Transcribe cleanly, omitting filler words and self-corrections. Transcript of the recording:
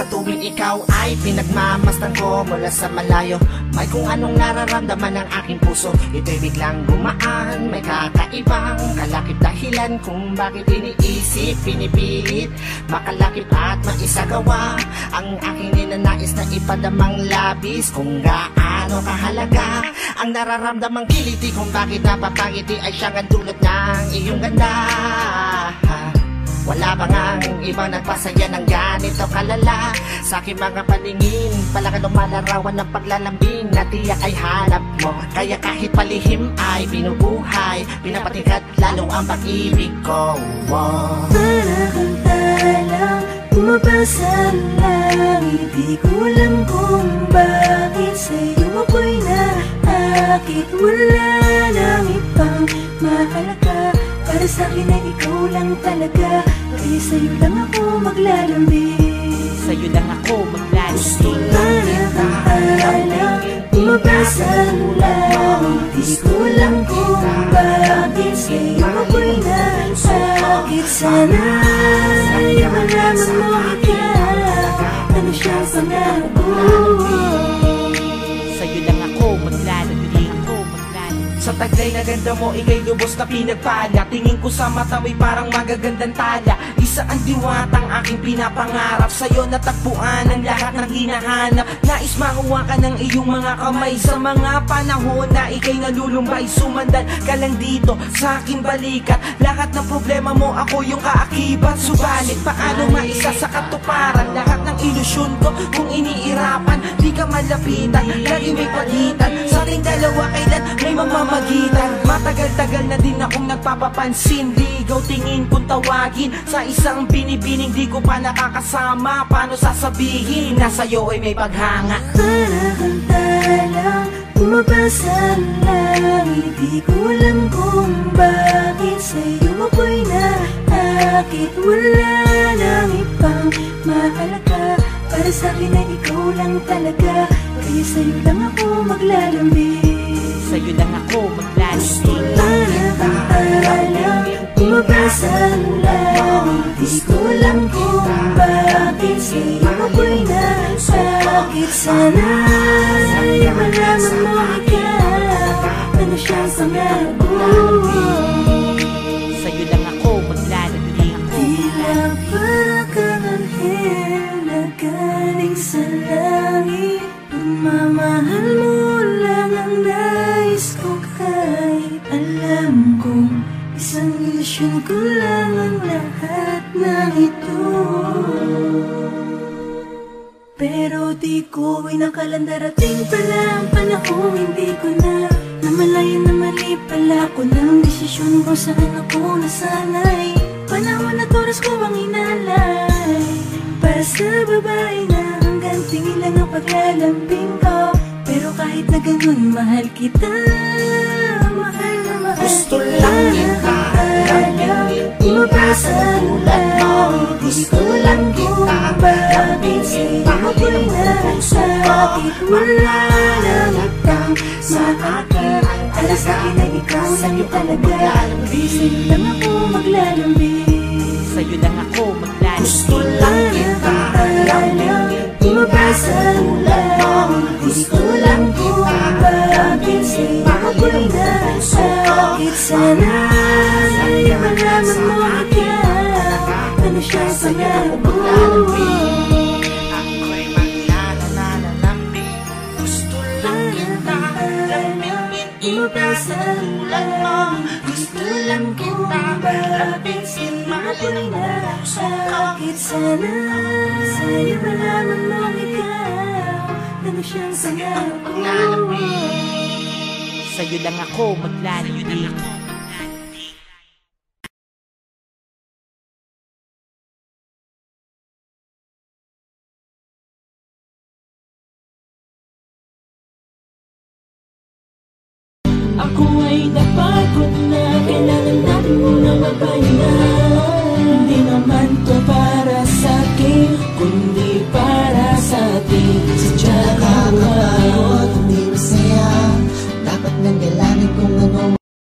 Sa tuwing ikaw ay pinagmamasdan ko mula sa malayo, may kung anong nararamdaman ng aking puso. Ito'y biglang gumaan, may kakaibang kalakip dahilan kung bakit iniisip, pinipilit makalakip at maisagawa ang aking ninanais na ipadamang labis. Kung gaano kahalaga ang nararamdamang kiliti, kung bakit napapangiti ay siyang ang dulot ng iyong ganda. Wala ba ngang ibang nagpasaya ng ganito kalala? Sa aking mga paningin, palaka lumalarawan ng paglalambing na tiyak ay hanap mo. Kaya kahit palihim ay binubuhay, pinapatingkat lalo ang pag-ibig ko. Para kang talang bumabasa ng langit, di ko alam kung bakit sa'yo ako'y naakit. Wala nang ibang mahalaga, para sa'kin ay ikaw lang talaga. Kaya sa'yo lang ako maglalambing, sa'yo lang ako maglalambing. para kang talang bumabasa ng langit, di ko alam kung bakit sa'yo ako'y naakit. Sana ay malaman mo ikaw, ano siyang pangarap ko. Sa'yo lang ako maglalambing. Sa taglay na ganda mo, ika'y lubos na pinagpala. Tingin ko sa mata mo'y parang magagandang tala. Isa ang diwatang aking pinapangarap, sa'yo natagpuan ang lahat ng hinahanap. Nais makuha ka ng iyong mga kamay sa mga panahon na ika'y nalulumbay. Sumandan ka lang dito sa aking balikat, lahat ng problema mo ako yung kaakibat. Subalit paano maisa sa katuparan lahat ng ilusyon ko kung iniirapan? Di ka malapitan, lagi may pagitan sa ating dalawa, kailan may mamamagitan. Matagal-tagal na din akong nagpapapansin, ligaw tingin kung tawagin sa isang binibining di ko pa nakakasama. Paano sasabihin na sa'yo ay may paghanga? Para kang talang bumabasa ng langit, di ko alam kung bakit sa'yo ako'y naakit. Wala nang ibang mahalaga, para sa'kin ay ikaw lang talaga. Kaya sa'yo lang ako maglalambing, sa'yo lang ako maglalambing. para kang talang bumabasa ng langit, di ko alam kung bakit sa'yo ako'y naakit. Sana ay malaman mo ikaw, ano siyang pangarap ko. Sa'yo lang ako maglalambing. Tila para kang anghel na galing sa langit, pagmamahal mo lang ang nais ko. Kahit alam kong isang ilusyon ko lang ang lahat ng ito, pero di ko inakalang darating pala ang panahon. Hindi ko na namalayan na mali pala ko ng desisyon ko, saan ako nasanay. Panahon at oras ko ang inalay para sa babae na hanggang tingin lang ang paglalambing ko. Pero kahit na ganun, mahal kita, mahal na mahal. Gusto lang kita lamingin, Bumabasa ng langit, gusto lang kung bakit sa'yo ako'y naakit. Wala nang ibang mahalaga, para sa'kin ay ikaw lang talaga. Kaya sa'yo lang ako maglalambing, Sa'yo lang ako maglalambing. gusto lang kita lamingin. bumabasa ng langit, gusto lang kung bakit sa'yo ako'y naakit. Sana ay malaman mo ikaw, ano siyang pangarap ko. Ako'y maglalambing, gusto lang kita lamingin. Bumabasa ng langit, Gusto lang kita lamingin. ako'y naakit. Sana sa'yo malaman mo ikaw, ano siyang pangarap ko. Sa'yo lang ako maglalambing. Ako ay napagod na, kailangan natin munang magpahinga.